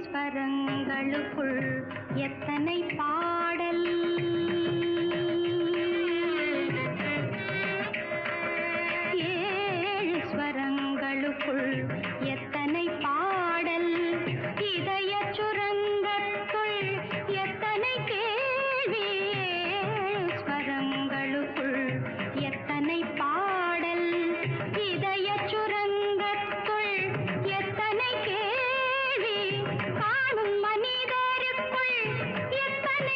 ஸ்வரங்களுக்குள் எத்தனை பாடல், ஏழு ஸ்வரங்களுக்குள் எத்தனை பாடல், இதய சுரங்கத்துள் எத்தனை கேள்வி, ஏழு ஸ்வரங்களுக்குள் எத்தனை பாடல், இதய சுரங்கத்துள் எத்தனை கேள்வி, காணும் மனிதருக்குள் எத்தனை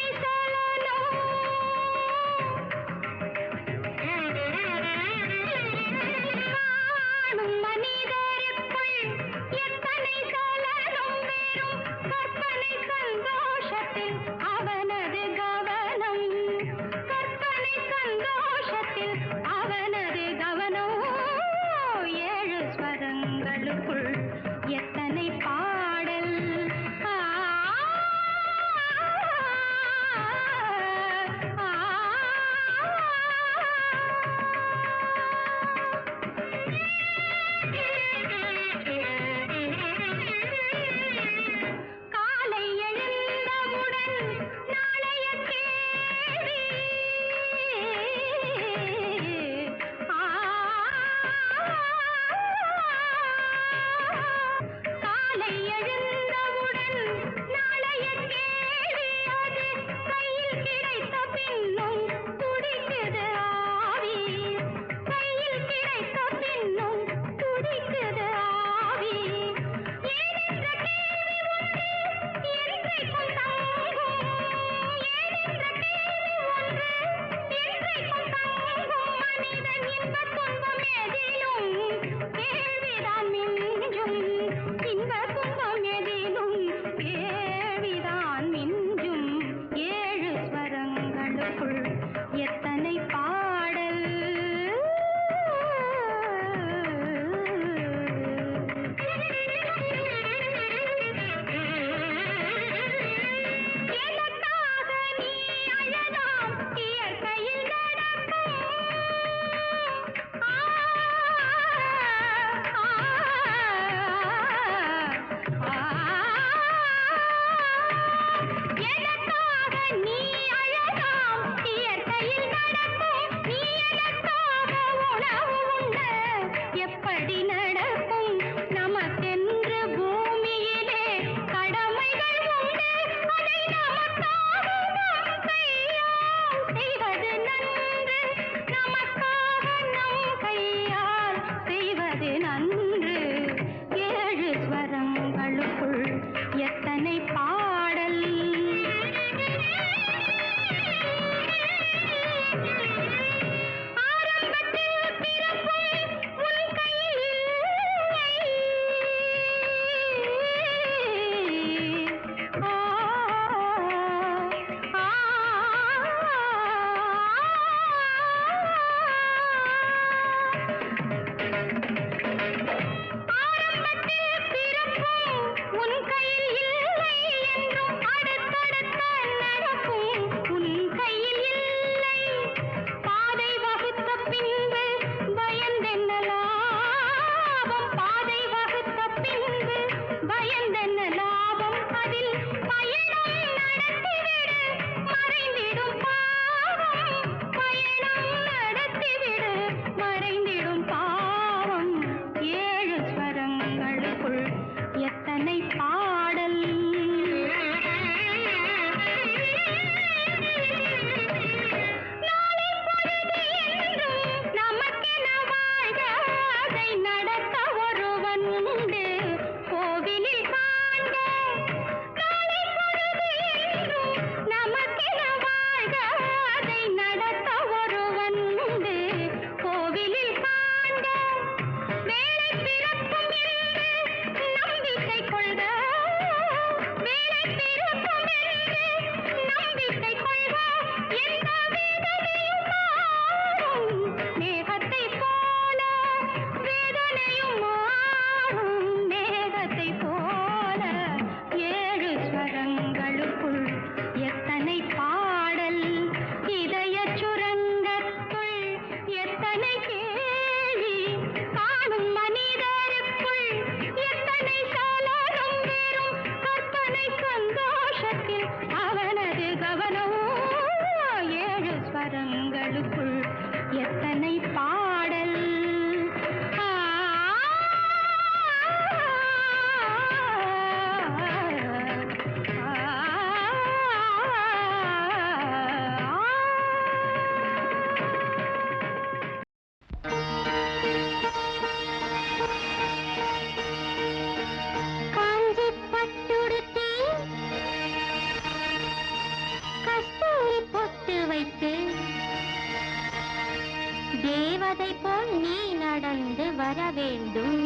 தேவதை போல் நீ நடந்து வர வேண்டும்.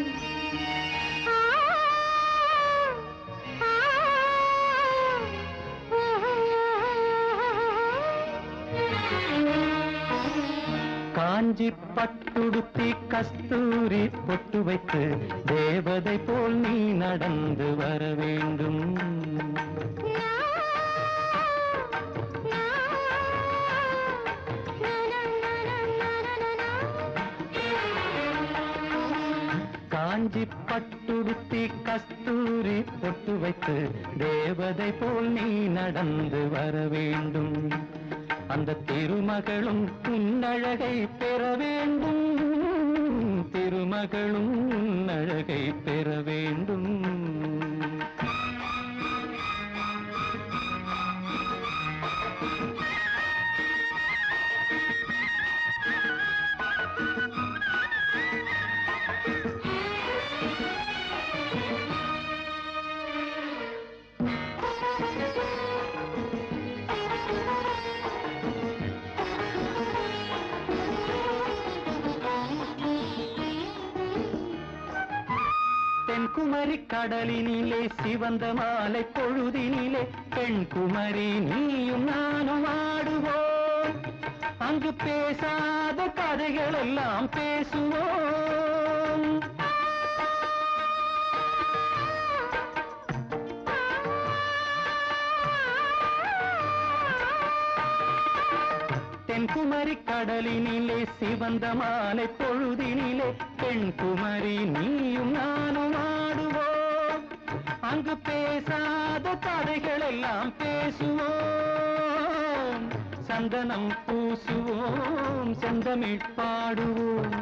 காஞ்சி பட்டுடுத்தி கஸ்தூரி பொட்டு வைத்து தேவதை போல் நீ நடந்து வர வேண்டும். காஞ்சி பட்டுடுத்தி கஸ்தூரி பொட்டு வைத்து தேவதை போல் நீ நடந்து வர வேண்டும். அந்த திருமகளும் உன்னழகை பெற வேண்டும். திருமகளும் உன்னழகை பெற வேண்டும். தென்குமரி கடலினிலே சிவந்த மாலை பொழுதினிலே பெண்குமரி நீயும் நானும் ஆடுவோம். அங்கு பேசாத கதைகள் எல்லாம் பேசுவோம். தென்குமரி கடலினிலே சிவந்த மாலை பொழுதினிலே பெண்குமரி நீயும் நானும் ஆடுவோம். அங்கு பேசாத கதைகள் எல்லாம் பேசுவோம். சந்தனம் பூசுவோம், செந்தமிழ் பாடுவோம்.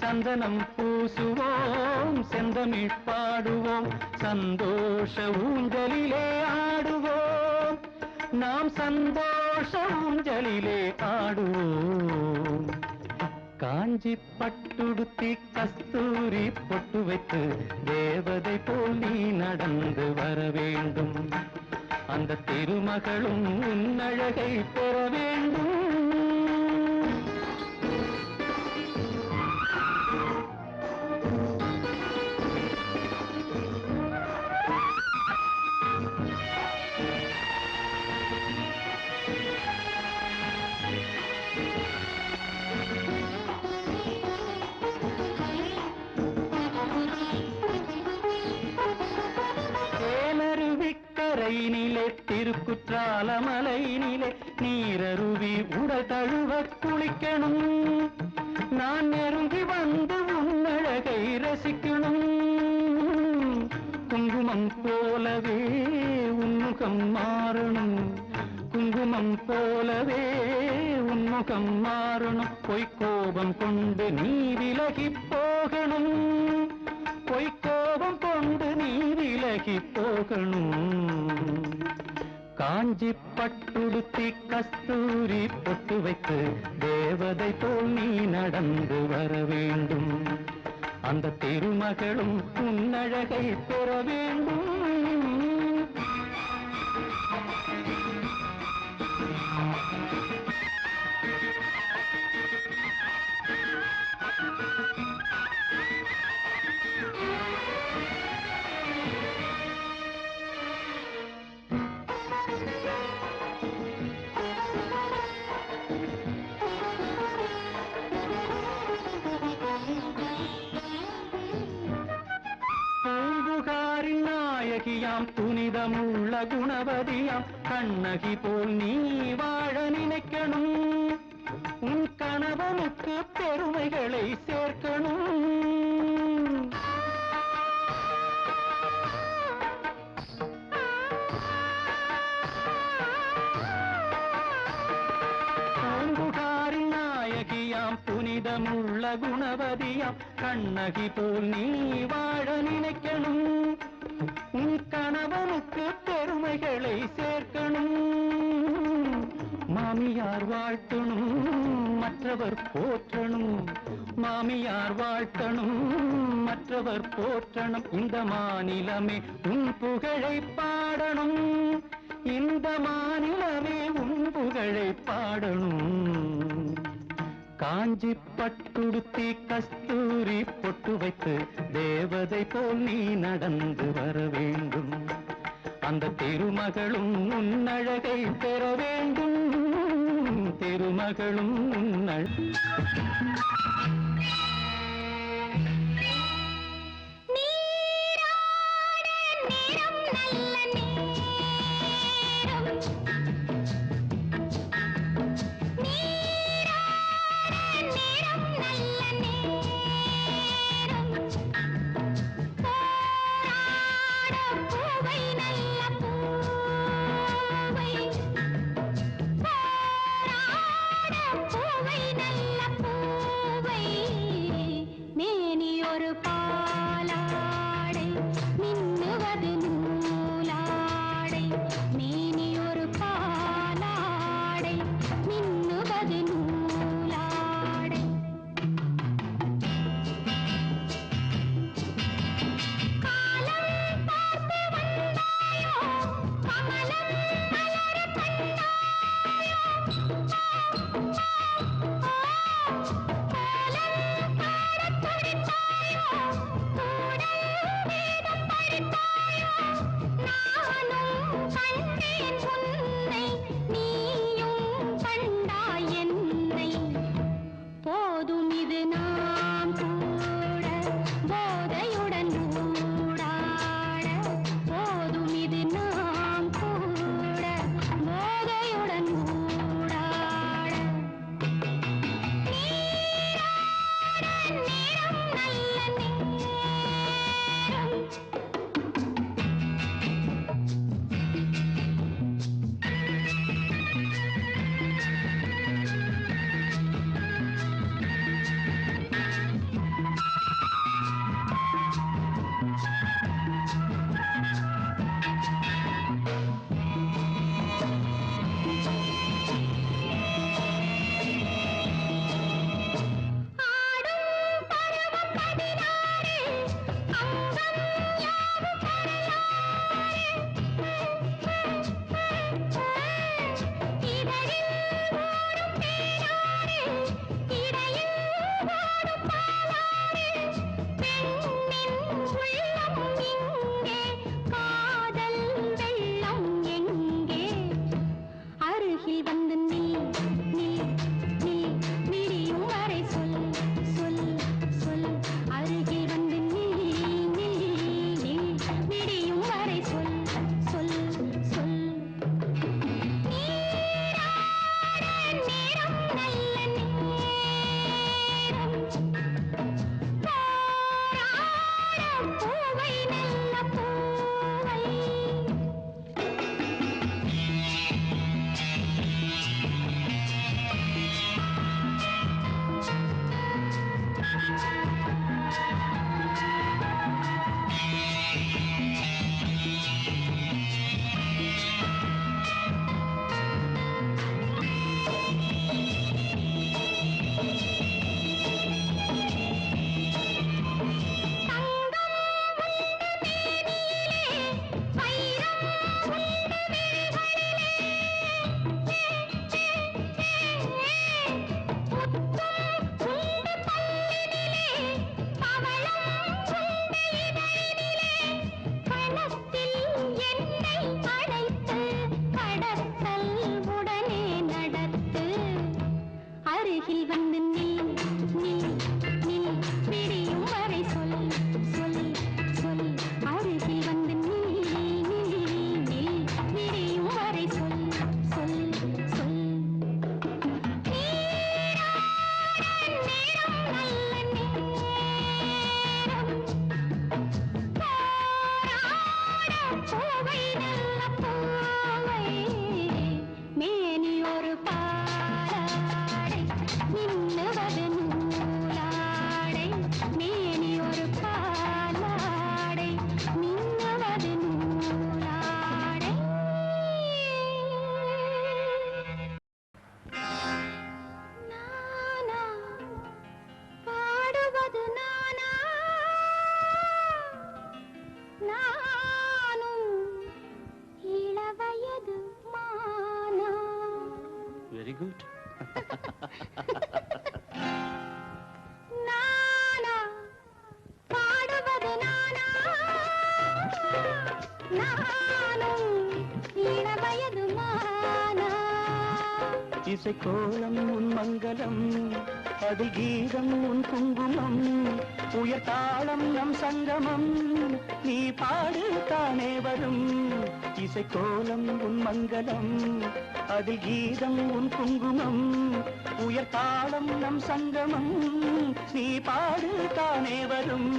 சந்தனம் பூசுவோம், செந்தமிழ் பாடுவோம். சந்தோஷ ஊஞ்சலிலே ஆடுவோம். நாம் சந்தோஷ ஊஞ்சலிலே ஆடுவோம். காஞ்சி பட்டுடுத்தி கஸ்தூரி பொட்டு வைத்து தேவதை போல் நீ நடந்து வர வேண்டும். அந்த திருமகளும் உன்னழகை பெற வேண்டும். கரையினிலே திருக்குற்றால மலையினிலே நீரருவி உடல் தழுவ குளிக்கணும். நான் நெருங்கி வந்து உன்னழகை ரசிக்கணும். குங்குமம் போலவே உன்முகம் மாறணும். குங்குமம் போலவே உன்முகம் மாறணும். பொய்க்கோபம் கொண்டு நீ விலகி போகணும். பொய்க்கோபம் கொண்டு நீ விலகி போகணும். காஞ்சி பட்டுடுத்தி கஸ்தூரி பொட்டு வைத்து தேவதை போல் நீ நடந்து வர வேண்டும். அந்த திருமகளும் உன்னழகை பெற வேண்டும். நாயகியாம் புனிதமுள்ள குணவதியாம் கண்ணகி போல் நீ வாழ நினைக்கணும். உன் கணவனுக்கு பெருமைகளை சேர்க்கணும். பூம்புகாரின் நாயகியாம் புனிதமுள்ள குணவதியாம் கண்ணகி போல் நீ வாழ நினைக்கணும். உன் கணவனுக்கு பெருமைகளை சேர்க்கணும். மாமியார் வாழ்த்தணும், மற்றவர் போற்றணும். மாமியார் வாழ்த்தணும், மற்றவர் போற்றணும். இந்த மாநிலமே உன் புகழை பாடணும். இந்த மாநிலமே உன் புகழை பாடணும். காஞ்சி பட்டுடுத்தி கஸ்தூரி பொட்டு வைத்து தேவதை போல் நீ நடந்து வர வேண்டும். அந்த திருமகளும் உன்னழகை பெற வேண்டும். திருமகளும் very good. இசைக்கோலம் உன் மங்களம், அதில் கீதம் உன் குங்குமம், உயர்தாளம் நம் சங்கமம், நீ பாடு தானே வரும். இசைக்கோலம் உன் மங்களம், அதில் கீதம் உன் குங்குமம், உயர்தாளம் நம் சங்கமம், நீ பாடு தானே வரும்.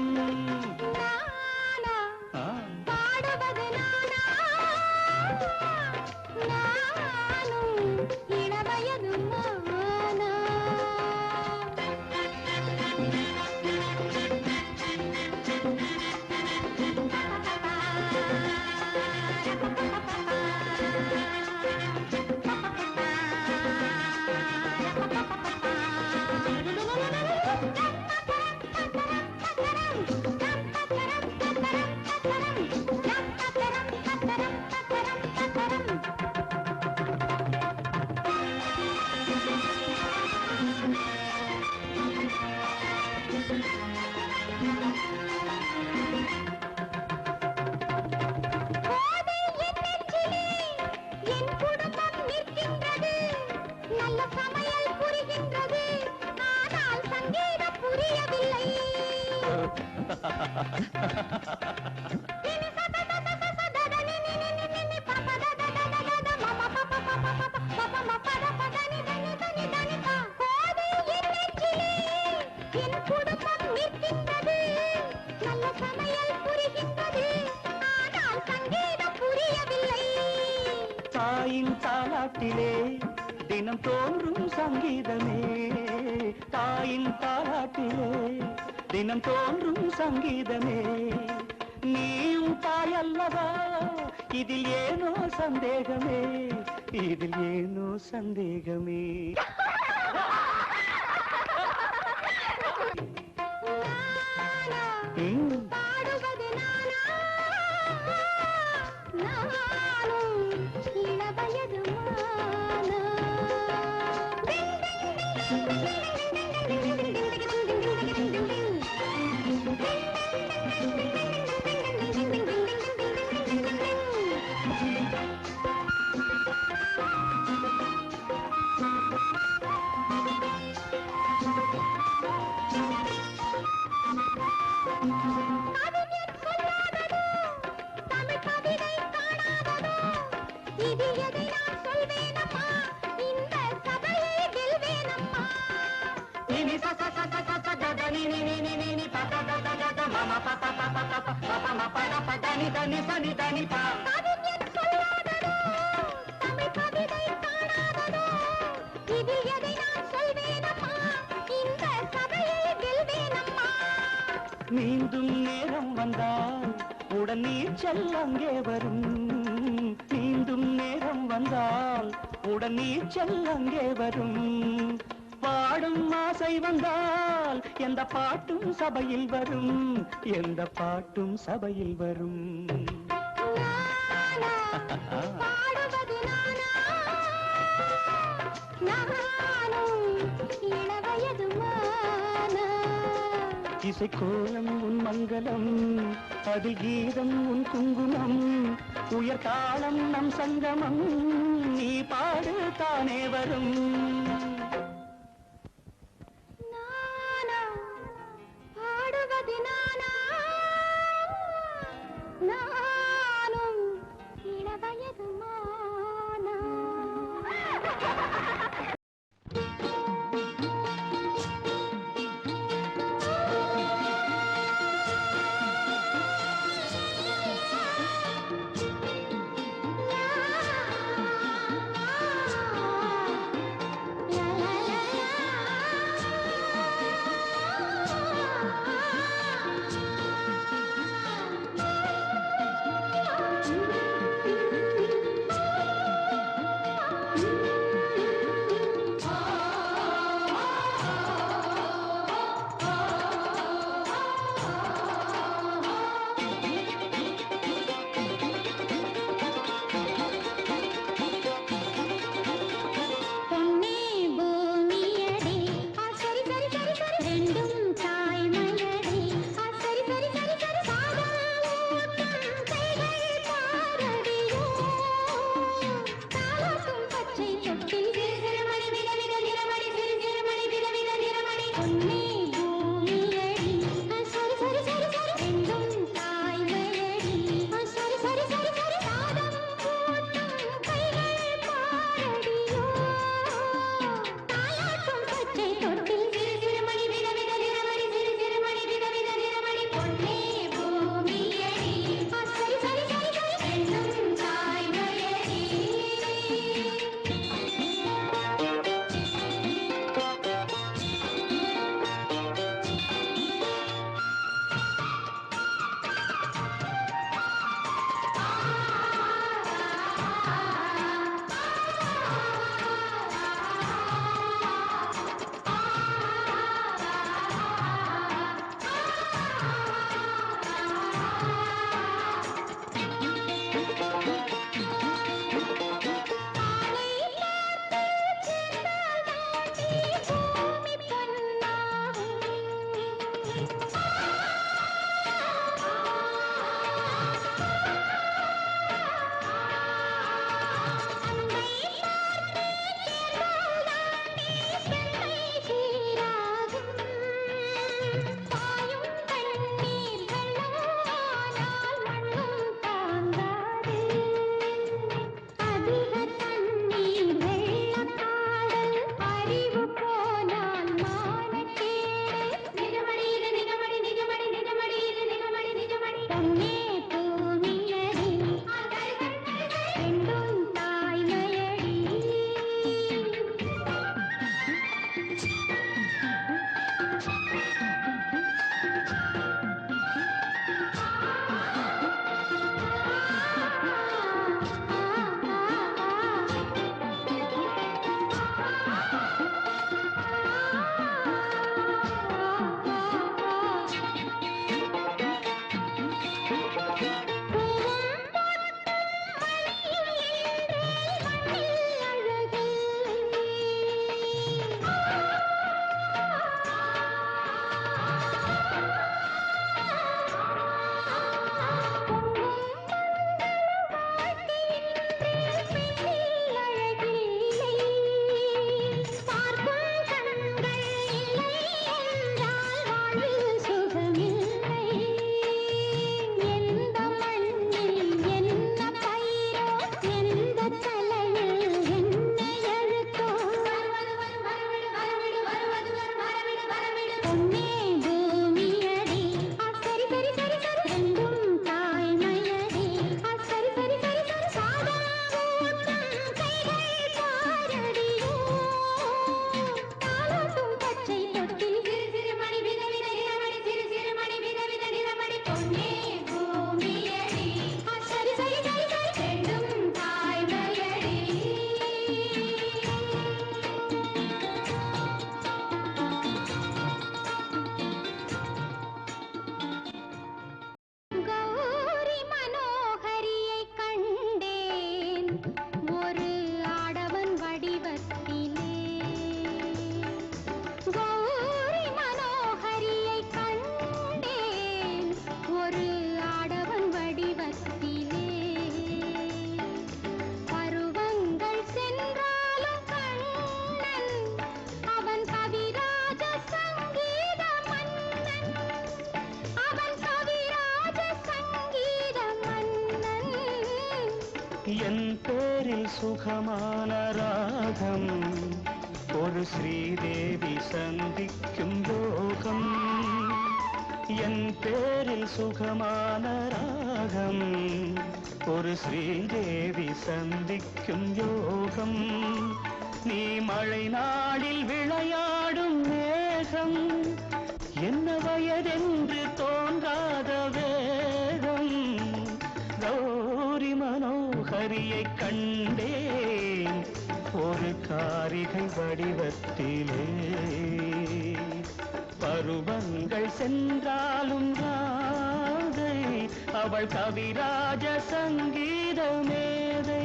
தாயின் தாலாட்டிலே தினம் தோன்றும் சங்கீதமே, தாயின் தாலாட்டிலே தினம் தோன்றும் சங்கீதமே, நீயும் தாயல்லவா, இதில் ஏனோ சந்தேகமே, இதில் ஏனோ சந்தேகமே. மீண்டும் நேரம் வந்தால் உடன் நீச்சல் அங்கே வரும், மீண்டும் நேரம் வந்தால் உடன் நீச்சல் அங்கே வரும், பாடும் ஆசை வந்தால் எந்த பாட்டும் சபையில் வரும், எந்த பாட்டும் சபையில் வரும். இசைக்கோலம் உன் மங்களம், அதில் கீதம் உன் குங்குமம், உயர்தாளம் நம் சங்கமம், நீ பாடு தானே வரும். la la la என் பேரில் சுகமான ராகம் ஒரு ஸ்ரீதேவி சந்திக்கும் யோகம் என் பேரில் சுகமான ராகம் ஒரு ஸ்ரீதேவி சந்திக்கும் யோகம் நீ மழை நாளில் விளையாடும் மேகம் என்ன வயதென்று தோன்றாத வேகம் கௌரி மனோகரியை கண்டேன் ஒரு காரிகை வடிவத்திலே பருவங்கள் சென்றாலும் ராதை அவள் கவிராஜ சங்கீத மேதை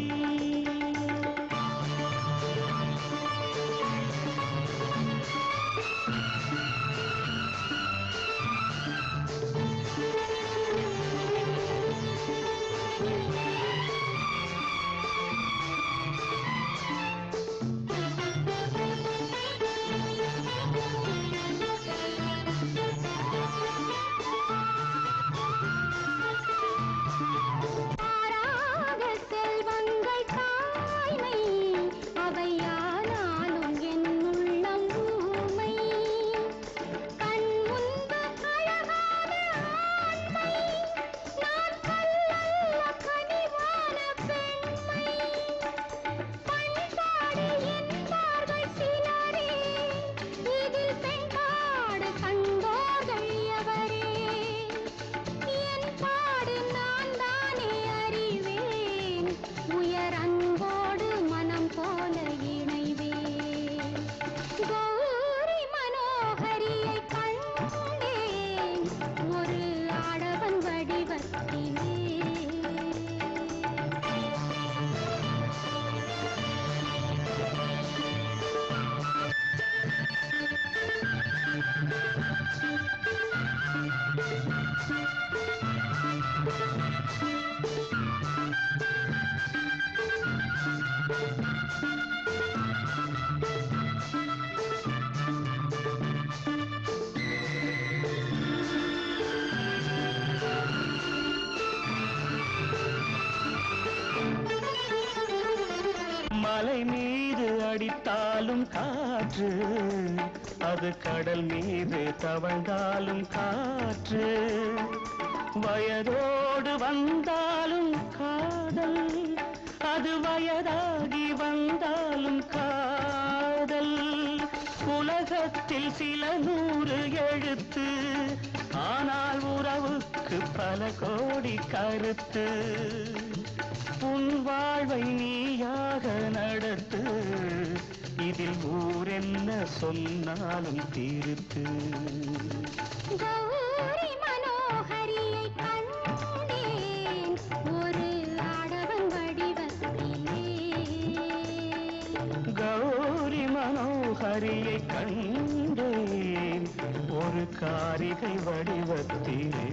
மலை மீது அடித்தாலும் காற்று அது கடல் மீது தவழ்ந்தாலும் காற்று வயதோடு வந்தாலும் காதல் அது வயதாகி வந்தாலும் காதல் உலகத்தில் சில 100 எழுத்து ஆனால் உறவுக்கு பல கோடி கருத்து உன் வாழ்வை நீயாக நடத்து இதில் ஊரென்ன சொன்னாலும் தீர்த்து கௌரி மனோகரியை கண்டேன் ஒரு ஆடவன் வடிவத்திலே கௌரி மனோகரியை கண்டேன் ஒரு காரிகை வடிவத்திலே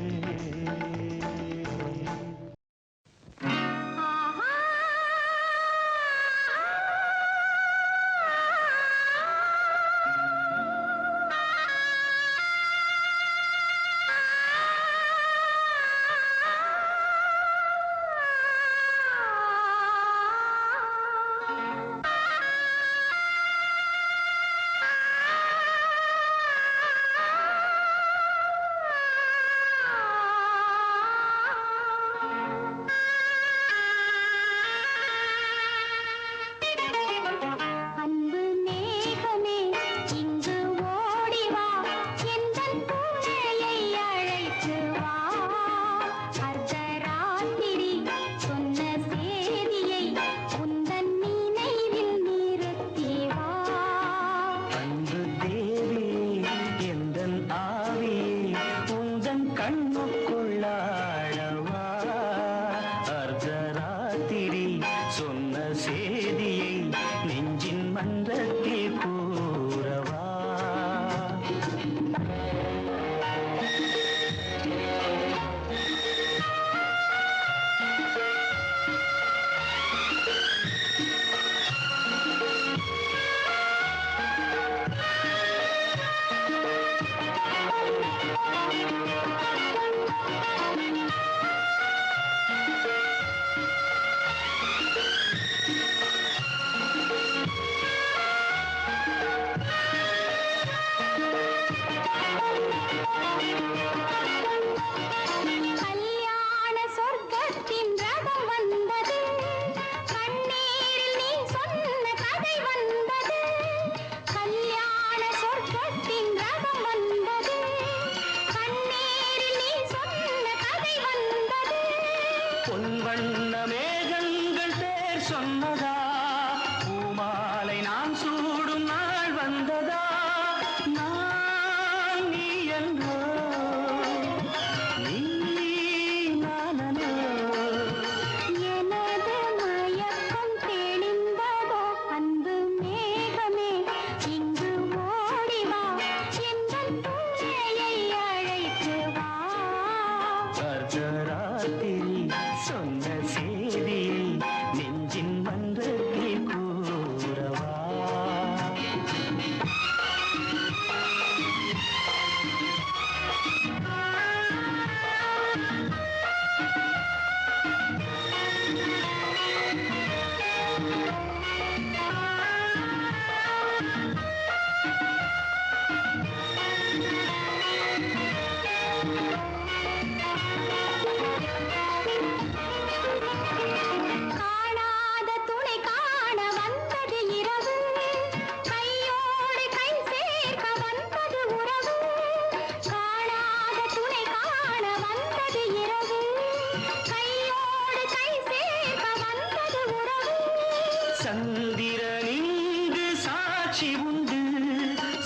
சந்திரனிங்கு சாட்சி உண்டு,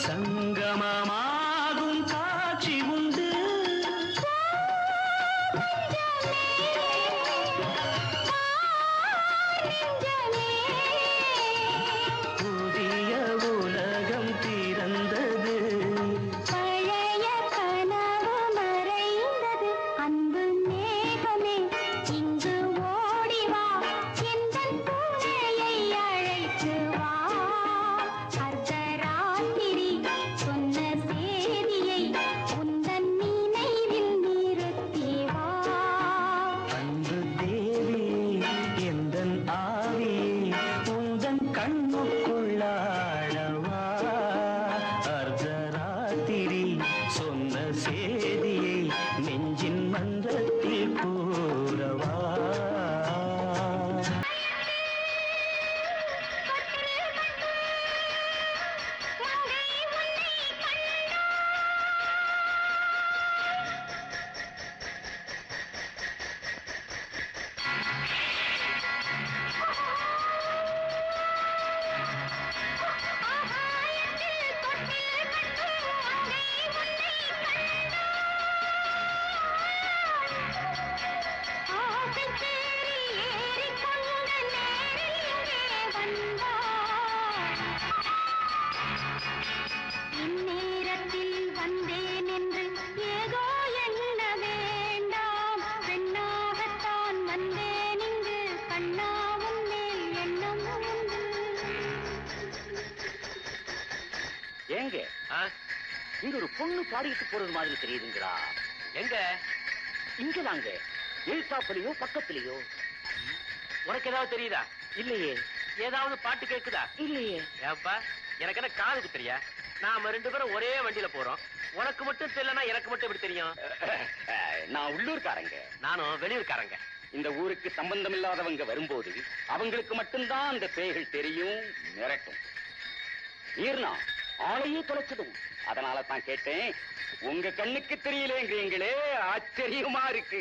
சங்கமமாகும் காட்சி உண்டு. புதிய உலகம் பிறந்தது, பழைய கனவு மறைந்தது. அன்பு மேகமே இங்கு ஓடி வா, எந்தன் பூனையை அழைத்து வா. அர்த்தராத்திரி சொன்ன செய்தியை உந்தன் நினைவில் நிறுத்தி வா. அன்பு தேவியே எந்தன் ஆவியே உந்தன் கண்ணுக்குள்ளாழவா. அர்த்தராத்திரி சொன்ன செய்தியை நெஞ்சின் மன்றத்தில் கூறவா. இந்நேரத்தில் வந்தேன் என்று ஏதோ எண்ண வேண்டாம். பெண்ணாகத்தான் வந்தேன் இங்கு, கண்ணாவும் மேல் எண்ணம் உண்டு. ஏங்க இங்க ஒரு பொண்ணு பாடிட்டு போறது மாதிரி தெரியுதுங்களா? எங்க? இங்கதாங்க, எழுத்தாப்புலயோ பக்கத்துலயோ. உனக்கு ஏதாவது தெரியுதா? இல்லையே. ஏதாவது பாட்டு கேக்குதா? இல்லையே. ஏப்பா, எனக்கு என்ன காதுக்கு தெரியா? நாம ரெண்டு பேரும் ஒரே வண்டியில போறோம். உனக்கு மட்டும் தெரியலனா எனக்கு மட்டும் எப்படி தெரியும்? நான் உள்ளூர்காரங்க, நானும் வெளியூர்காரங்க. இந்த ஊருக்கு சம்பந்தம் இல்லாதவங்க வரும்போது அவங்களுக்கு மட்டும்தான் அந்த பேய்கள் தெரியும், மிரட்டும். ஈர்னா ஆளையே தொலைச்சிடும். அதனால தான் கேட்டேன், உங்க கண்ணுக்கு தெரியலேங்கிறீங்களே, ஆச்சரியமா இருக்கு.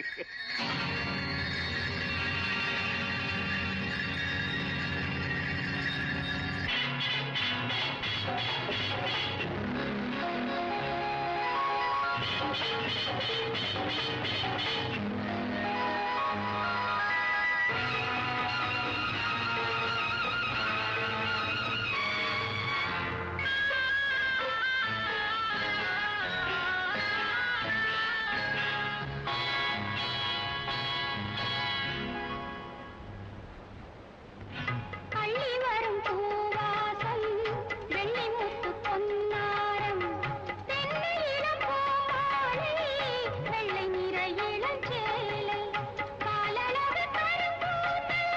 அள்ளி வரும் பூவாசம், வெள்ளி முத்து பொன்னாரம், தென்னையிடம் பூமாலை, வெள்ளை நிற இளஞ்சேலை, காலளவு கரும்பூந்தல்,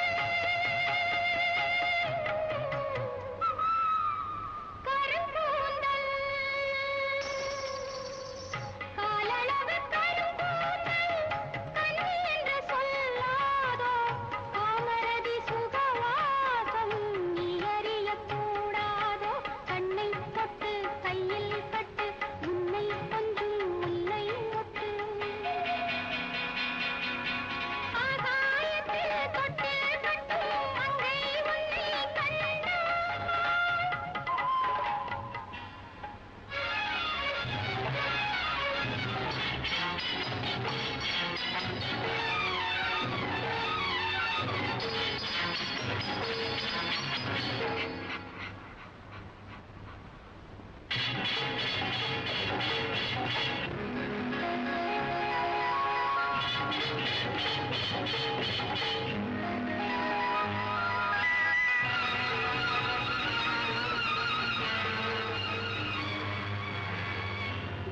கரும்பூந்தல், காலளவு கரும்பூந்தல், கண்ணி என்று சொல்லாதோ காமரதி சுகவாசம், நீ அறியக் கூடாதோ. கண்ணை தொட்டு கையில் கட்டு, உன்னை கொஞ்சும் முல்லை மொட்டு. ஆகாயத்தில் தொட்டில் கட்டும் மங்கை உன்னை கண்டாள்.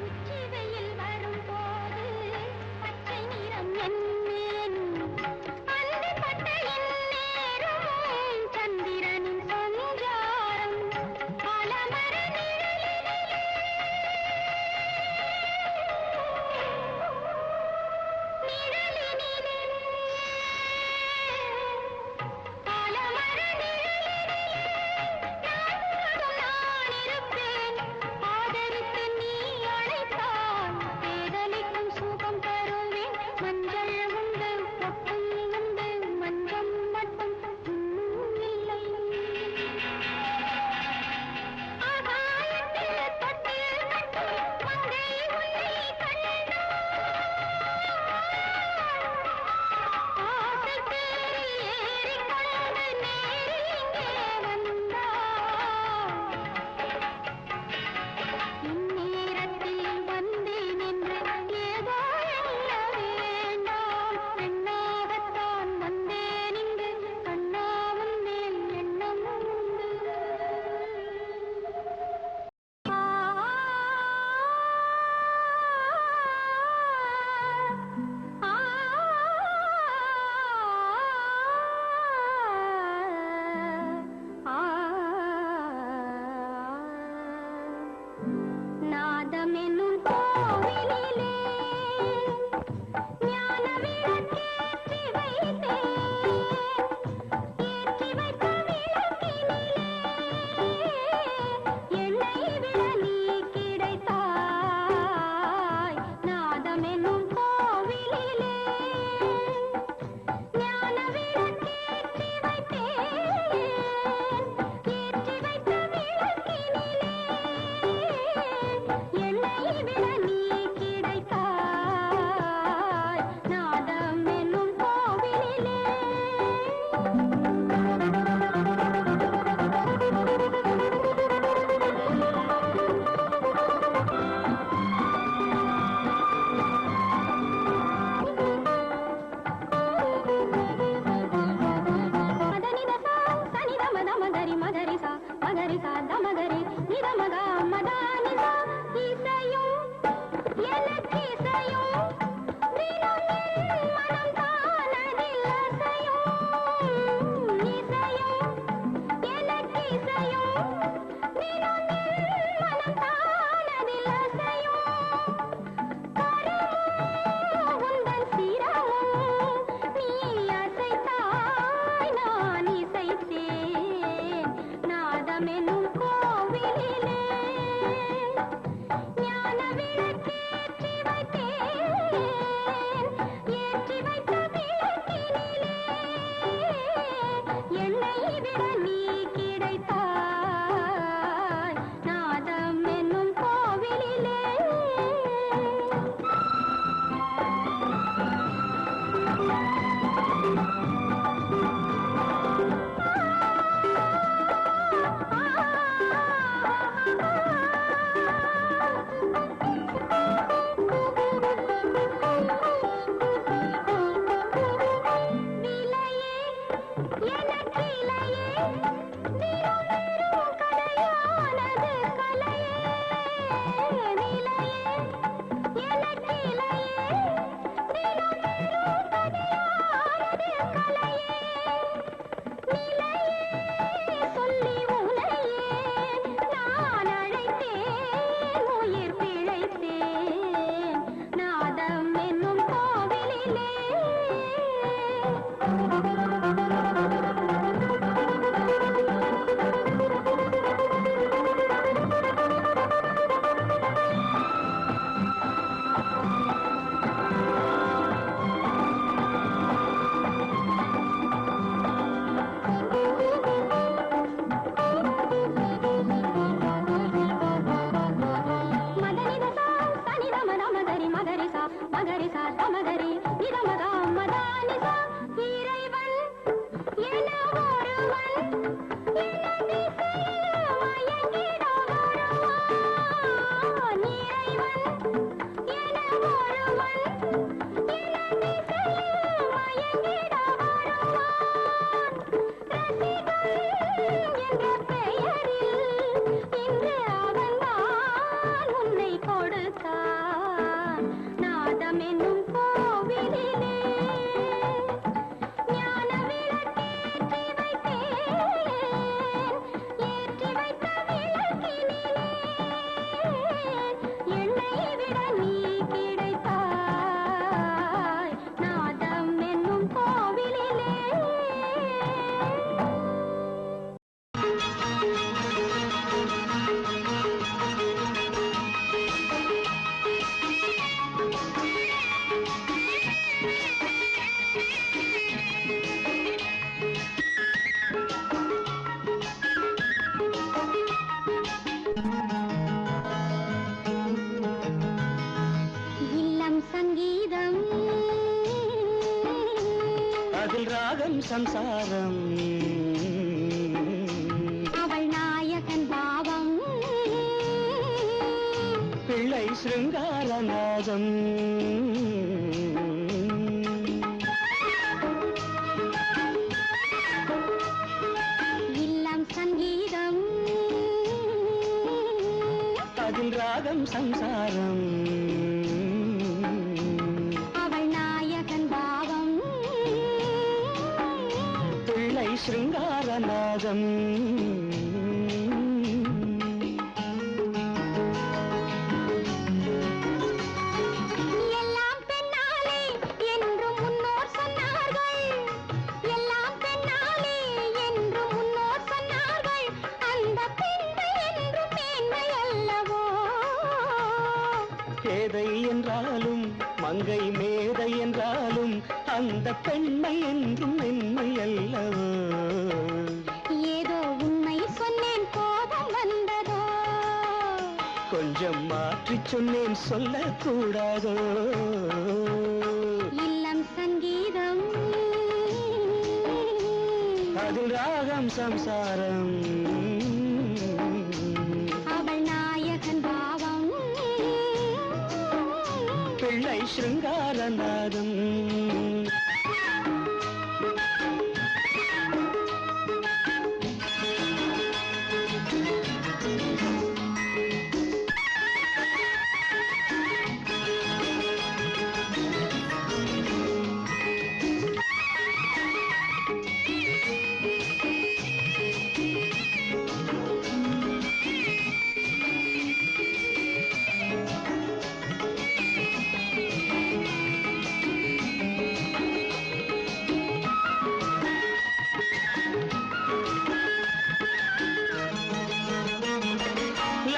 உச்சி வெயில் வரும்போது பச்சை நிறம் என்மேன், அந்திப்பட்ட இந்நேரம் சந்திரனின் சஞ்சாரம், ஆலமர நிழலினிலே நிழலினிலே மகரி சாந்த மகரி நிதமகா மதானிதா இசையும் எனக்கு இசையும் தினம் என் மனம் தானதில் அசையும் இசையும் எனக்கு இசையும் தினம் என் மனம் தானதில் அசையும் கரமும் உந்தன் சிரமும் நீ அசைத்தாய் நான் இசைத்தேன் நாதமெனும் கோவிலிலே ஞான விளக்கேற்றி வைத்தேன் ஏற்றி வைத்த விளக்கினிலே என்னை விட நீ கிடைத்தாய் நாதமெனும் கோவிலிலே சொல்லி உனையே நான் அழைத்தேன் உயிர் பிழைத்தேன் நாதம் என்னும் கோவிலிலே மதனிதசா சனிதமத மகரி மகரிசா மகரிசா தமகரி நிதமகா மதானிசா இறைவன் என ஒருவன் எனதிசையில் மயங்கிட வருவான் இறைவன் என ஒருவன் எனதிசையில் மயங்கிட வருவான் ரசிகன் என்ற பெயரில் இன்று அவன்தான் உன்னை கொடுத்தான் நாதமெனும் கோவிலிலே ஞான விளக்கேற்றி வைத்தேன் ஏற்றி வைத்த விளக்கினிலே என்னை விட நீ கிடைத்தாய் நாதமெனும் கோவிலிலே இல்லம் சங்கீதம் அதில் ராகம் சம்சாரம் அவள் நாயகன் பாவம் பிள்ளை சிருங்காரநாதம் இல்லம் சங்கீதம் அதில் ராகம் சம்சாரம் அவள் நாயகன் பாவம் பிள்ளை சிருங்காரநாதம் எல்லாம் பெண்ணாலே என்று முன்னோர் சொன்னார்கள் எல்லாம் பெண்ணாலே என்று முன்னோர் சொன்னார்கள் அந்த பெண்மை என்று மேன்மை அல்லவோ பேதை என்றாலும் மங்கை மேதை என்றாலும் அந்த பெண்மை என்றும் மென்மை அல்லவோ ஏதோ உண்மை சொன்னேன் கோபம் வந்ததோ கொஞ்சம் மாற்றிச் சொன்னேன் சொல்லக்கூடாதோ இல்லம் சங்கீதம் அதில் ராகம் சம்சாரம் அவள் நாயகன் பாவம் பிள்ளை சிருங்காரநாதம்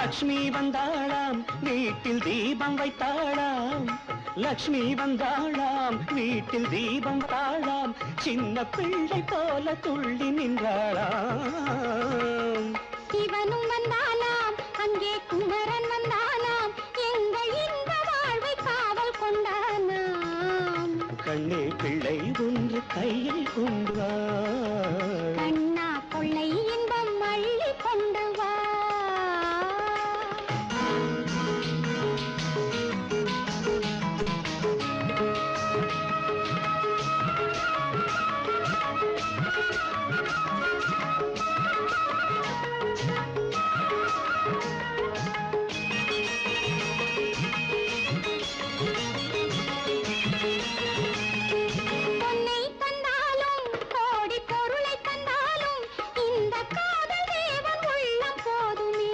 லக்ஷ்மி வந்தாளாம் வீட்டில் தீபம் வைத்தாளாம் லக்ஷ்மி வந்தாளாம் வீட்டில் தீபம் தாழாம் சின்ன பிள்ளை போல துள்ளி நின்றாளாம் சிவனும் வந்தானாம் அங்கே குமரன் வந்தானாம் எங்கள் இந்த வாழ்வை காவல் கொண்டானாம் கண்ணே பிள்ளை ஒன்று கையில் கொண்டு வா கண்ணா கொள்ளை இன்பம் அள்ளி கொண்டு வா பொன்னை தந்தாலும் கோடி பொருளை தந்தாலும் இந்த காதல் தேவன் உள்ளம் போதுமே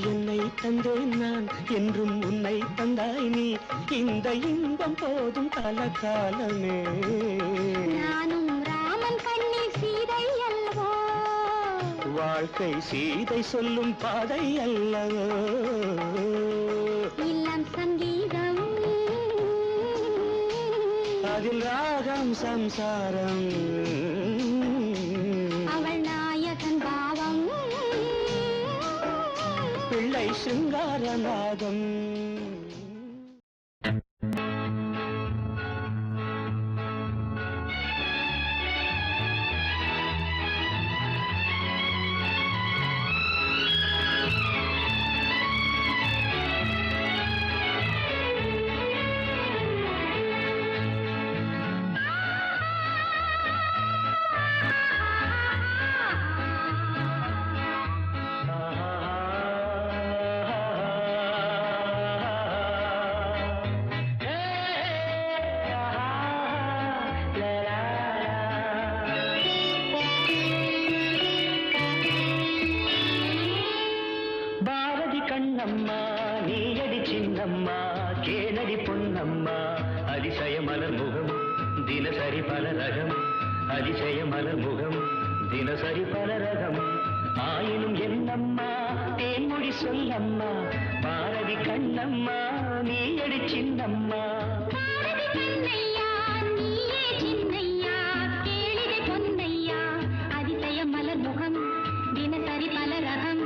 என்னை தந்தேன் நான் என்றும் உன்னை தந்தாய் நீ இந்த இன்பம் போதும் கலகாலமே நானும் ராமன் கண்ணில் சீதை அல்லவோ வாழ்க்கை சீதை சொல்லும் பாதை அல்லவோ இல்லம் சங்கீதம் அதில் ராகம் சம்சாரம் அவள் நாயகன் பாவம் பிள்ளை சிங்காரநாதம் பாரதி கண்ணம்மா நீயடி சின்னம்மா கேளடி பொன்னம்மா அதிசய மலர் முகம் தினசரி பல ரகம் அதிசய மலர் முகம் தினசரி பல ரகம் ஆயினும் என்னம்மா தேன்மொழி சொல்லம்மா பாரதி கண்ணம்மா நீயடி சின்னம்மா பாரதி கண்ணையா நீயே சின்னையா கேளிரை பொன்னையா அதிசய மலர் முகம் தினசரி பல ரகம்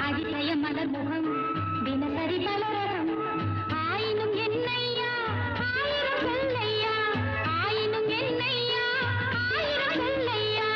அதிசய மலர் முகம் தினசரி பல ரகம் ஆயினும் என்னையா ஆயிரம் சொல்லையா ஆயினும் என்னையா ஆயிரம் சொல்லையா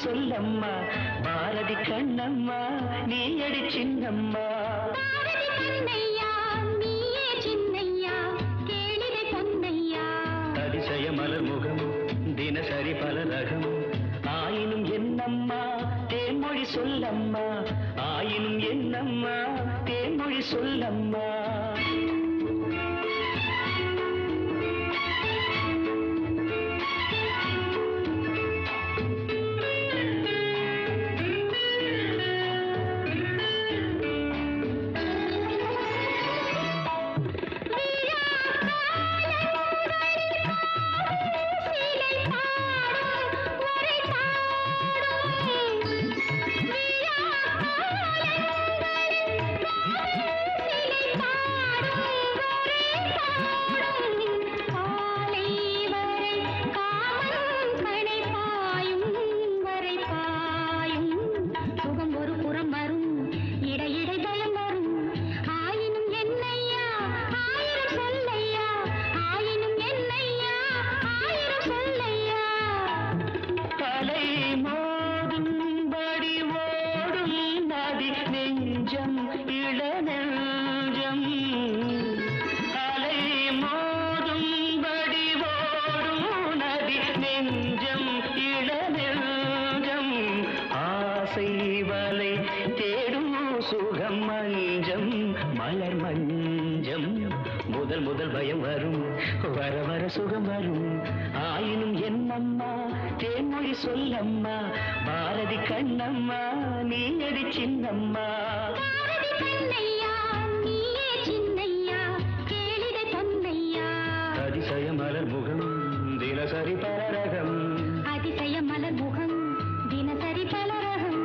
சொல்லம்மா பாரதி கண்ணம்மா நீயடி சின்னம்மா பாரதி கண்ணையா நீயே சின்னையா கேளிரை பொன்னையா அதிசய மலர் முகம் தினசரி பல ரகம் ஆயினும் என்னம்மா தேன்மொழி சொல்லம்மா ஆயினும் என்னம்மா தேன்மொழி சொல்லம்மா நெஞ்சம் இளநெஞ்சம் ஆசை வலை தேடும் சுகம் மஞ்சம் மலர் மஞ்சம் முதல் முதல் பயம் வரும் வர வர சுகம் வரும் ஆயினும் என்னம்மா தேன்மொழி சொல்லம்மா பாரதி கண்ணம்மா நீ அடி சின்னம்மா பாரதி கண்ணையா நீயே சின்னையா கேளிடை பொன்னையா அதிசய மலர் முகம் தினசரி பரரகம் அதிசய மலர் முகம் தினசரி பலரகம்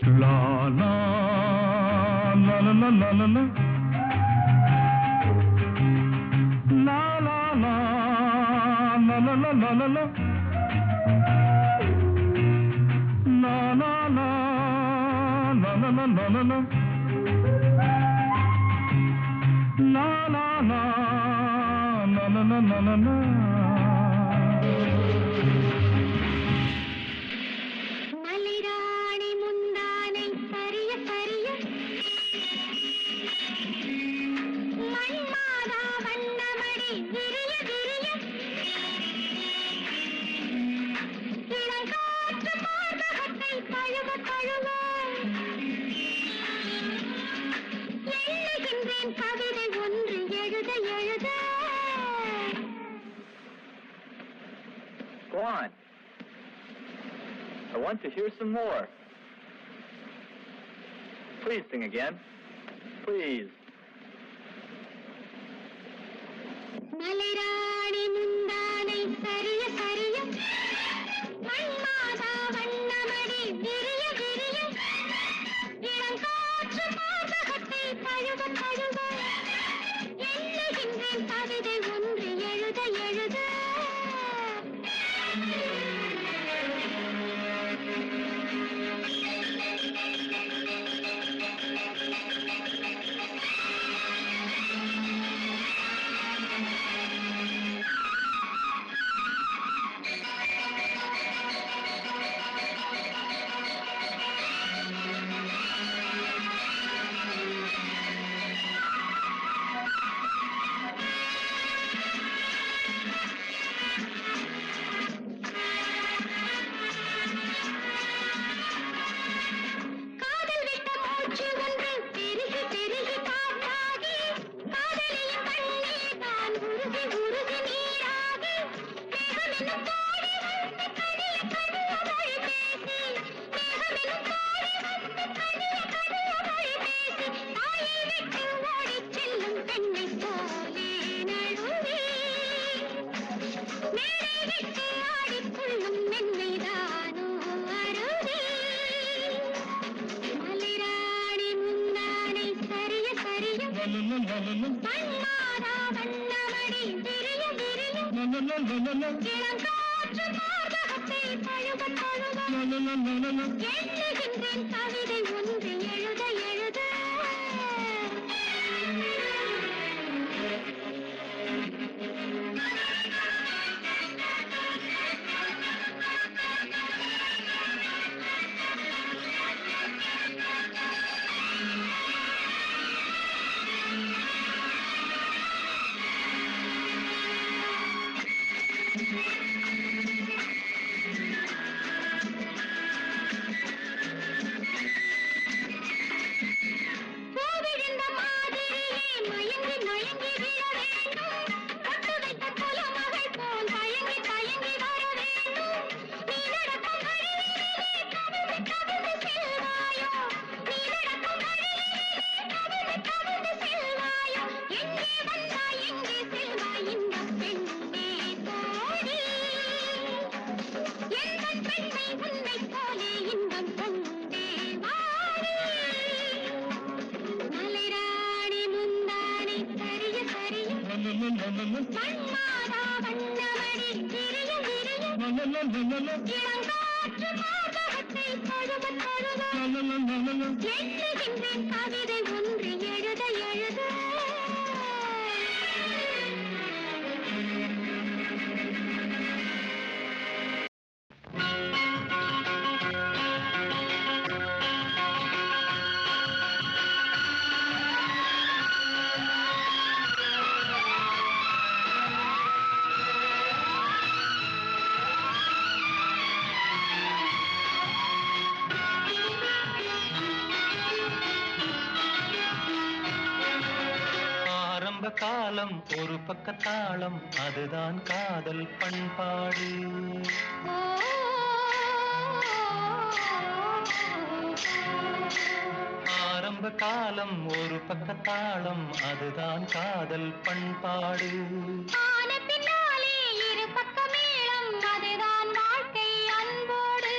La la la la la la la la. La la la la la la la la la. La la la la la la la la la. La la la la la la la la la. மலிராணி முந்தானை சரிய சரிய மண்மாதா வண்ணமடி விரிய விரிய இளங்காற்று மார்பகத்தை தழுவ தழுவ எண்ணுகின்றேன் கவிதை ஒன்று எழுத எழுத. Go on. I want to hear some more. Please sing again. Please. மலிராணி முந்தானை சரிய சரிய மண்மாதா வண்ணமடி விரிய விரிய இளங்காற்று மார்பகத்தை தழுவ தழுவ எண்ணுகின்றேன் கவிதை ஒன்று எழுத எழுத. காதல் விட்ட மூச்சு ஒன்று பெருகி பெருகி காற்றாகி காதலியின் கண்ணீர் தான் உருகி உருகி நீராகி மேகமெனும் தோழி வந்து கனிய கனிய மொழி பேசி மேகமெனும் தோழி வந்து கனிய கனிய மொழி பேசி தாயை விட்டு ஓடிச் செல்லும் பெண்ணைப் போலே நழுவி மேடை விட்டு ஆடிக்கொள்ளும் மென்மைதானோ அருவி. மலிராணி முந்தானை சரிய சரிய மண்மாதா வண்ணமடி விரிய விரிய இளங்காற்று மார்பகத்தை தழுவ தழுவ எண்ணுகின்றேன் கவிதை ஒன்று எழுத எழுத. பூவிழுந்த மாதிரியே மயங்கி மயங்கி விழ வேண்டும். பொட்டு வைத்த குலமகள் போல் தயங்கி தயங்கி வர வேண்டும். நீ நடக்கும் வழியிலே கவிழ்ந்து கவிழ்ந்து செல்வாயோ, நீ நடக்கும் வழியிலே கவிழ்ந்து கவிழ்ந்து செல்வாயோ. எங்கே வந்தாய் எங்கே செல்வாய் இந்த பெண்ணே தோழி. எந்தன் பெண்ணை உன்னைப் போலே இன்பம் கொண்டே வாழி. மலிராணி முந்தானை சரிய சரிய மண்மாதா வண்ணமடி விரிய விரிய இளங்காற்று மார்பகத்தை தழுவ தழுவ எண்ணுகின்றேன் கவிதை ஒன்று எழுத எழுத. ஆரம்ப காலம் ஒரு பக்க தாளம் அதுதான் காதல் பண்பாடு. ஆரம்ப காலம் ஒரு பக்க தாளம் அதுதான் காதல் பண்பாடு. ஆன பின்னாலே இரு பக்க மேளம் அதுதான் வாழ்க்கை அன்போடு.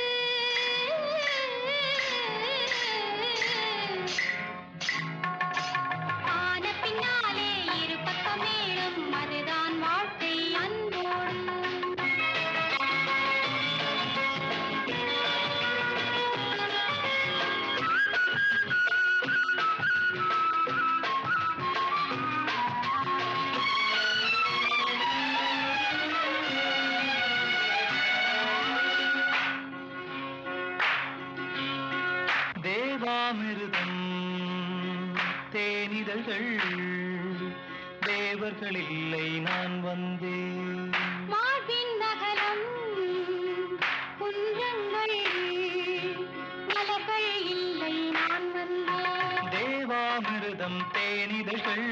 தேவாமிருதம் தேனிதழ்கள் தேவர்கள் இல்லை நான் வந்தேன் மார்பின் நகலம் குன்றங்கள் மலர்கள் இல்லை நான் வந்தேன் தேவாமிருதம் தேனிதழ்கள்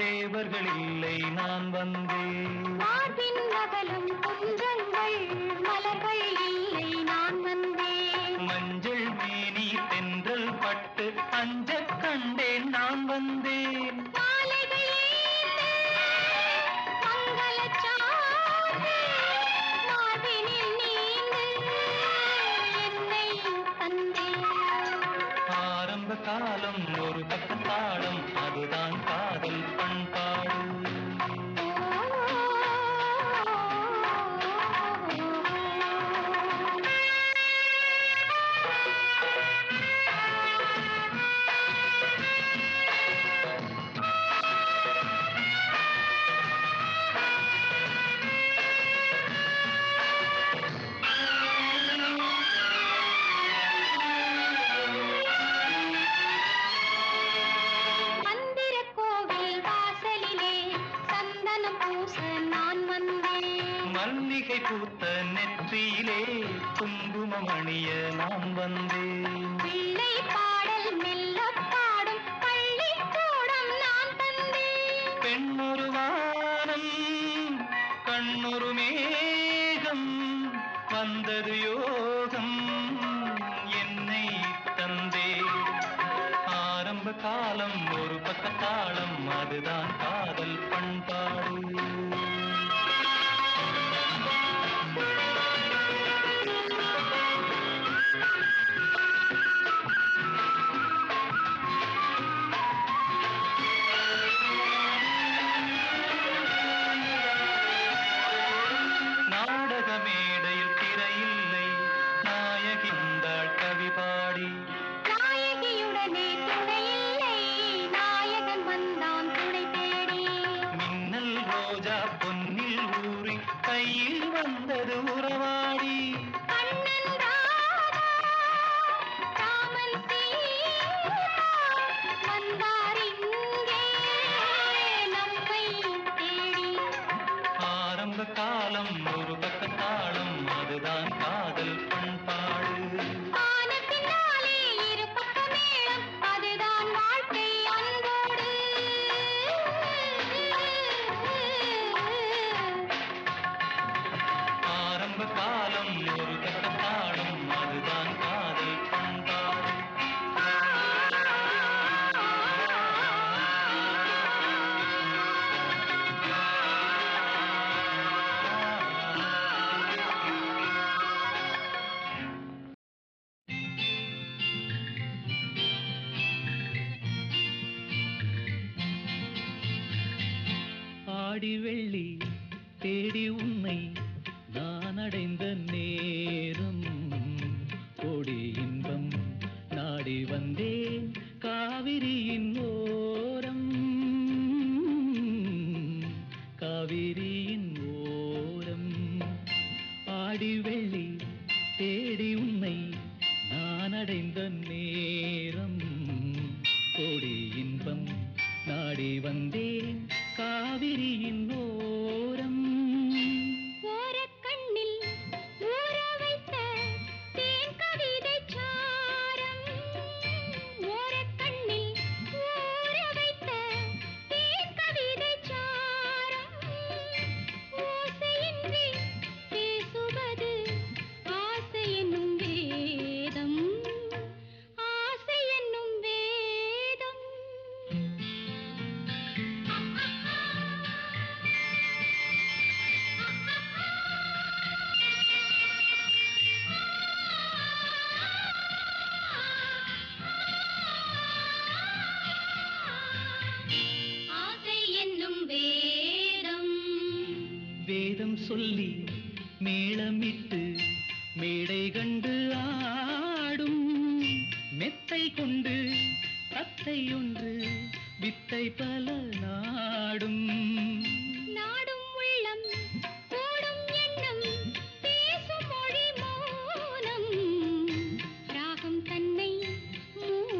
தேவர்கள் இல்லை நான் வந்தேன் மார்பின் நகலம் குன்றங்கள் மலர்கள் இல்லை நான் வந்தேன் மஞ்சள் மேனி தென்றல் பட்டு அஞ்சக் கண்டேன் நான் வந்தேன் மாலைகள் மங்களச்சாந்து மார்பினில் நீந்து என்னை தந்தேன் ஆரம்ப காலம் ஒரு பக்கத்தாளம் அதுதான் காதல் பண்பாடு மல்லிகை பூத்த நெற்றியிலே குங்குமம் அணிய நான் வந்தேன் பிள்ளை பாடல் மெல்ல பாடும் பள்ளிக்கூடம் நான் தந்தேன் பெண்ணொரு வானம் கண்ணொரு மேகம் வந்தது யோகம் என்னை தந்தே ஆரம்ப காலம் ஒரு பக்கத்தாளம் அதுதான் காதல் பண்பாடு மேடையில் திரையில்லை நாயகி வந்தாள் கவி பாடி நாயகியுடனே துணையில்லை நாயகன் வந்தான் துணை தேடி மின்னல் ரோஜா பொன்னில் ஊறி கையில் வந்தது உறவாடி கண்ணன் ராதா ராமன் சீதா வந்தார் இங்கே நம்மை தேடி ஆரம்ப காலம் ஒரு பக்கத்தாளம் அதுதான் காதல் பண்பாடு ஆன பின்னாலே இரு பக்க மேளம் அதுதான் வாழ்க்கை அன்போடு ஆரம்ப காலம் ஒரு பக்கத்தாளம் அதுதான் காதல் பண்பாடு ஆடி வெள்ளி தேடி உன்னை நான் அடைந்த நேரம் கோடி இன்பம் நாடி வந்தேன் காவிரியின் ஓரம் காவிரியின் ஓரம் ஆடி வெள்ளி தேடி உன்னை நான் அடைந்த நேரம் கோடி இன்பம் நாடி வந்தேன் காவிரியின் ஓரம் ஓரக்கண்ணில் ஊற வைத்த தேன் கவிதை சாரம் ஓரக்கண்ணில் ஊற வைத்த தேன் கவிதை சாரம் ஓசையின்றி பேசுவது ஆசை என்னும் வேதம் ஆசை என்னும் வேதம் ஆசை என்னும் வேதம் வேதம் சொல்லி மேளமிட்டு மேடை கண்டு ஆடும் மெத்தை கொண்டு தத்தை ஒன்று வித்தை பல நாடும் நாடும் உள்ளம் கூடும் எண்ணம் பேசும் மொழி மௌனம் ராகம் தன்னை மூடும்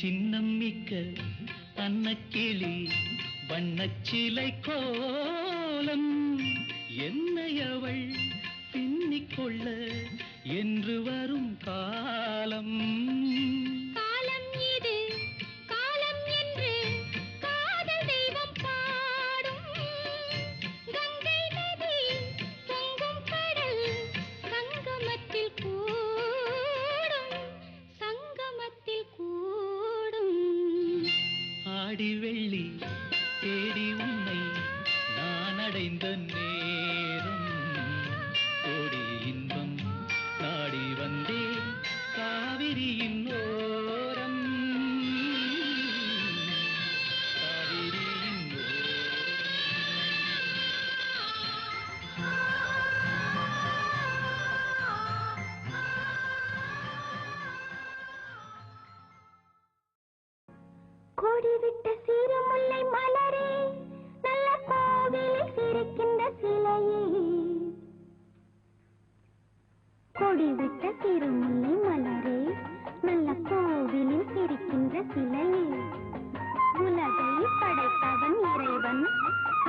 சின்னம் மிக்க அன்னக்கிளி வண்ணச்சிலை கோலம் என்னை அவள் பின்னிக்கொள்ள என்று வரும் காலம் காலம் இது காலம் என்று காதல் தெய்வம் பாடும் கங்கை நதி பொங்கும் கடல் சங்கமத்தில் கூடும் ஆடி வெள்ளி தேடி உன்னை நான் அடைந்த நேரம் கோடி இன்பம் நாடி வந்தேன் காவிரியின் ஓரம் காவிரியின் கோடி விட்ட சீரமுல்லை மலரே நல்ல கோவிலில் சிரிக்கின்ற சிலையே கோடி விட்ட சீரமுல்லை மலரே நல்ல கோவிலில் சிரிக்கின்ற சிலையே உலகை படைத்தவன் இறைவன்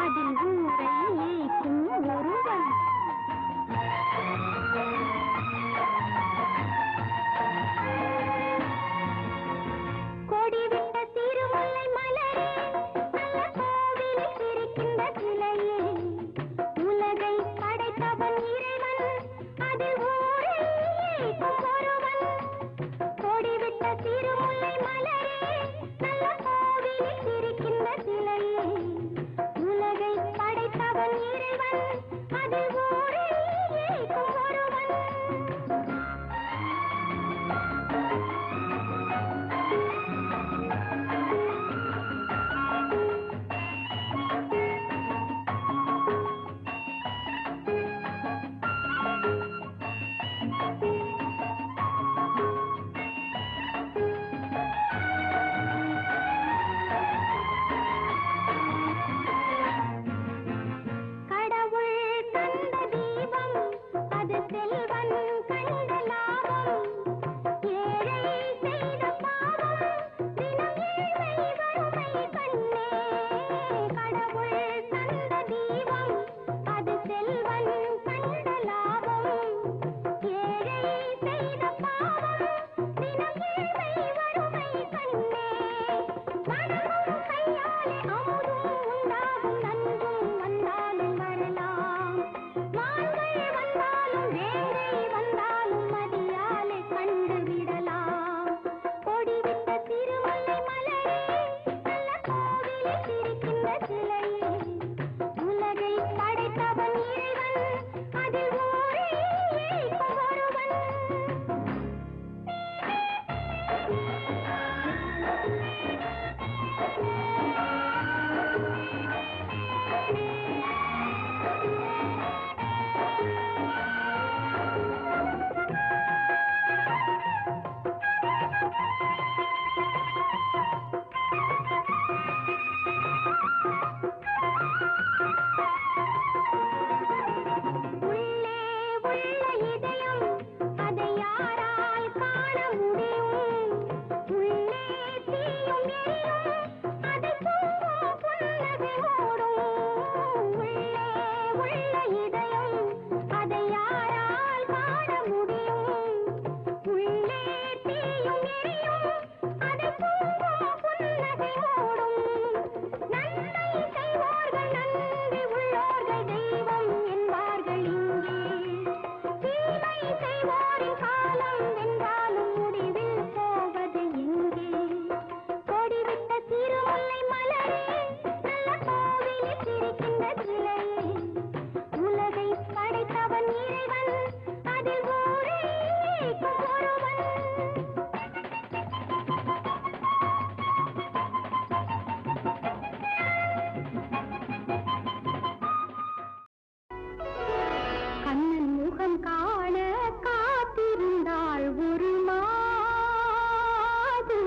அதில் ஊரை ஏய்க்கும் ஒருவன் கோடி விட்ட திருமுல்லை மலரே நல்ல கோவிலில் சிரிக்கின்ற சிலையே உலகை படைத்தவன் இறைவன் அதில் ஊரை ஏய்க்கும் ஒருவன் கோடி விட்ட திருமுல்லை மலரே நல்ல கோவிலில் சிரிக்கின்ற சிலையே உலகை படைத்தவன் இறைவன் அதில் ஊரை ஏய்க்கும் ஒருவன் கடவுள் தந்த தீபம் அது செல்வன் கண்ட லாபம் ஏழை செய்த பாவம் தினம் ஏழ்மை வறுமை கண்ணே கடவுள் தந்த தீபம் அது செல்வன் கண்ட லாபம் ஏழை செய்த பாவம் தினம் ஏழ்மை வறுமை கண்ணே மனமும் கையாலே அமுதும் உண்டாகும் நன்றும் வந்தாலும் வரலாம் மான்கள் வந்தாலும் வேங்கை வந்தாலும் மதியாலே கண்டு விடலாம் கொடி விட்ட திருமுல்லை மலரே நல்ல கோவிலில் சிரிக்கின்ற சிலையே உலகை படைத்தவன் இறைவன் அதில் ஊரே ஏய்க்கும் ஒருவன் உள்ளே உள்ள இதயம் அதை யாரால் காண முடியும் உள்ளே தீயும் எரியும் அதை பொங்கும் புன்னகை மூடும் உள்ளே உள்ள இதயம் அதை யாரால் காண முடியும் உள்ளே தீயும் எரியும் அதை பொங்கும் புன்னகை மூடும் நன்மை செய்வோர்கள் நன்றி உள்ளோர்கள் தெய்வம் என்பார்கள் இங்கே தீமை செய்வோரின் காலம் வென்றாலும் முடிவில் போவது எங்கே கொடி விட்ட திருமுல்லை மலரே நல்ல கோவிலில் சிரிக்கின்ற சிலையே உலகை படைத்தவன் இறைவன் அதில் ஊரே ஏய்க்கும் ஒருவன் கண்ணன் முகம் காண காத்திருந்தாள் ஒரு மாது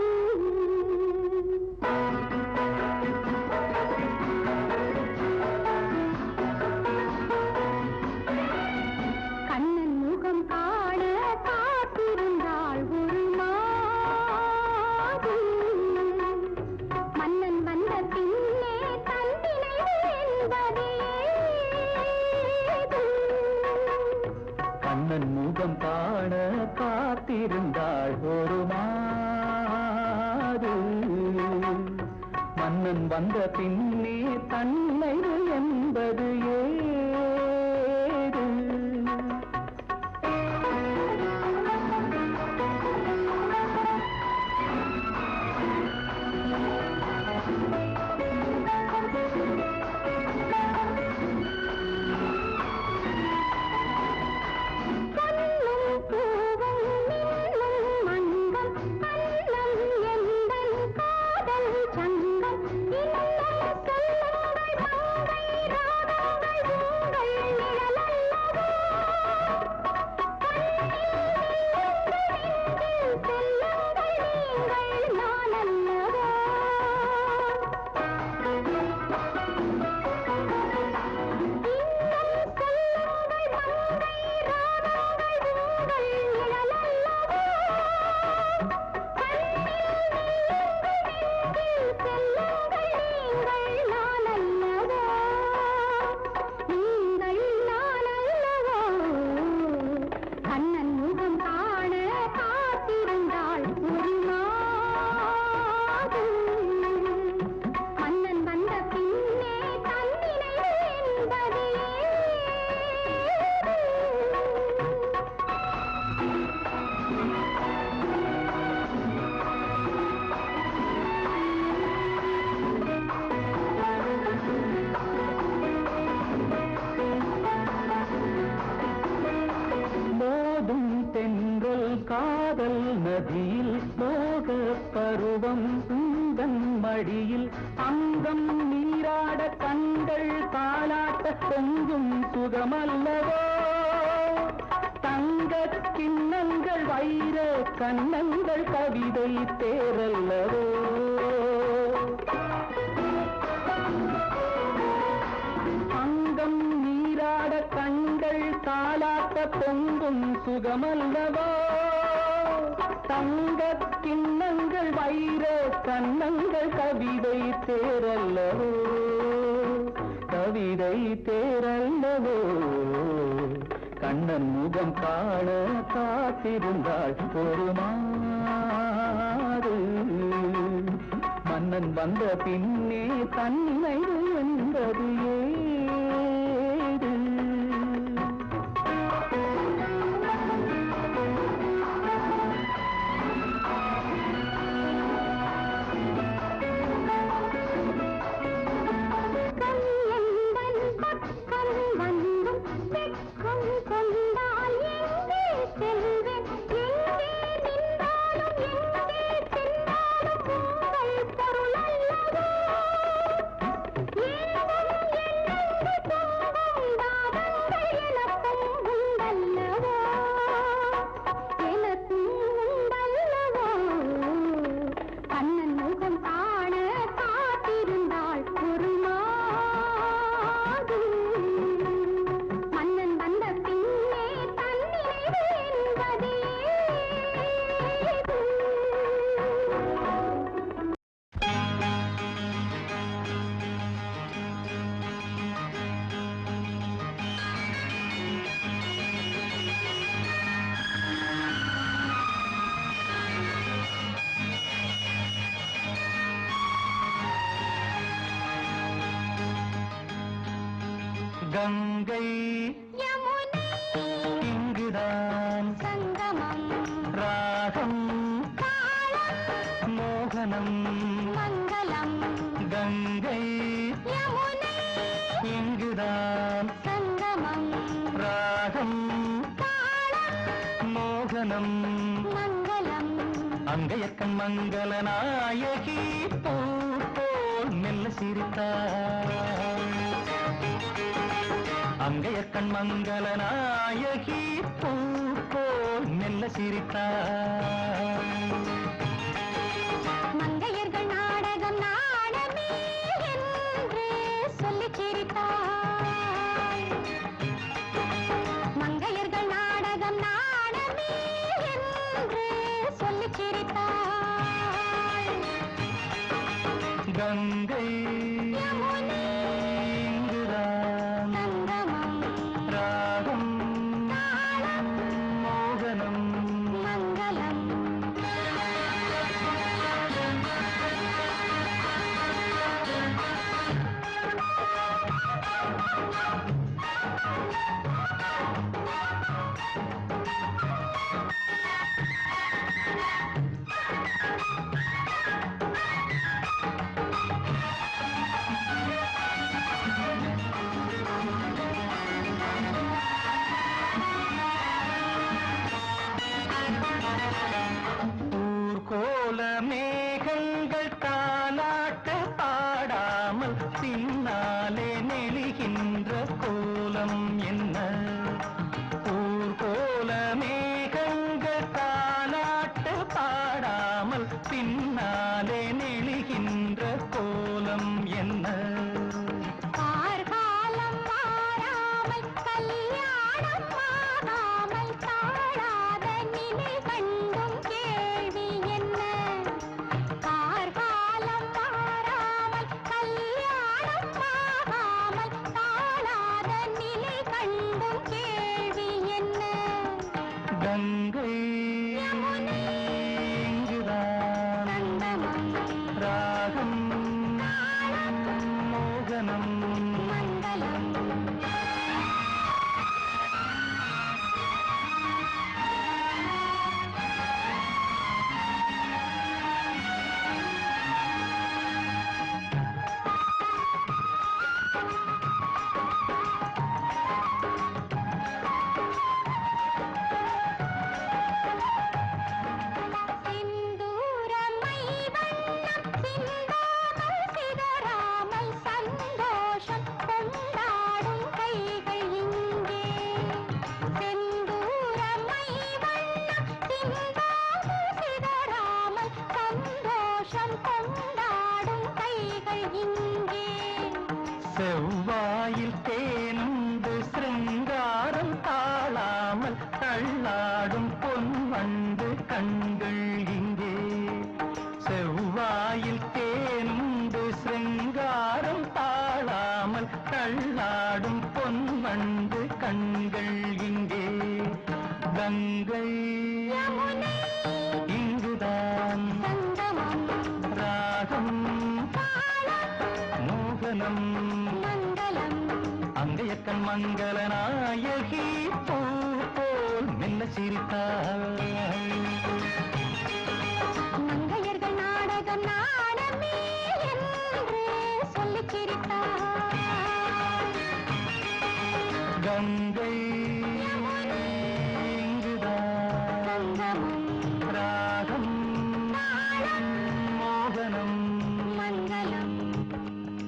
கண்ணன் முகம் காண காத்திருந்தாள் ஒரு மாது. மன்னன் வந்த பின்னே தன்னை என்பது ஏது? காதல் நதியில் மோக பருவம் உந்தன் மடியில் அங்கம் நீராட கண்கள் தாளாட்ட பொங்கும் சுகமல்லவோ? தங்கக் கிண்ணங்கள் வைர கண்ணங்கள் கவிதை தேரல்லவோ? அங்கம் நீராட கண்கள் தாளாட்ட பொங்கும் சுகமல்லவோ? தங்கக் கிண்ணங்கள் வைர கண்ணங்கள் கவிதை தேரல்லவோ? கவிதை தேரல்லவோ? கண்ணன் முகம் காண காத்திருந்தாள் ஒரு மாது. மன்னன் வந்த பின்னே தன்னை என்பது ஏது? கங்கை யமுனை இங்குதான் சங்கமம் ராகம் தாளம் மோகனம். மங்களம் கங்கை யமுனை இங்குதான் சங்கமம் ராகம் தாளம் மோகனம். மங்களம் அங்கையக்கன் மங்கள நாயகி பூ போல் மெல்ல சிரித்தார். அங்கையக்கண் மங்கள நாயகி பூ போல் மெல்ல சிரித்தார். மங்கையர்கள் நாடகம் நாடமே என்று சொல்லிச் சிரித்தாள். மங்கையர்கள் நாடகம் நாடமே என்று சொல்லிச் சிரித்தாள். கங்கை யமுனை இங்குதான் சங்கமம் ராகம் தாளம் கேள்வி என்ன கங்கை இங்குதான் சங்கமம் ராகம் மோகனம் மங்களம் சிந்தூரமை வண்ணம் சிந்தாமல் சிதறாமல் சந்தோஷம் கொண்டாடும் கைகள் இங்கே செந்தூரமை வண்ணம் சிந்தாமல் சிதறாமல் சந்தோஷம் கொண்டாடும் கைகள் இங்கே செவ்வாயில் தேனுண்டு சிருங்காரம் தாழாமல் தள்ளாடும் பொன்வண்டு கண்கள் இங்கே செவ்வாயில் தேனுண்டு சிருங்காரம் தாழாமல் தள்ளாடும் பொன்வண்டு கண்கள் இங்கே கங்கை யமுனை இங்குதான் சங்கமம் ராகம் மோகனம் மங்களம் அங்கையக்கன் மங்கள நாயகி பூ போல் மெல்ல சிரித்தாள் மங்கையர்கள் நாடகம் நாடமே என்று சொல்லிச் சிரித்தார் கங்கை இங்குதான் சங்கமம் ராகம்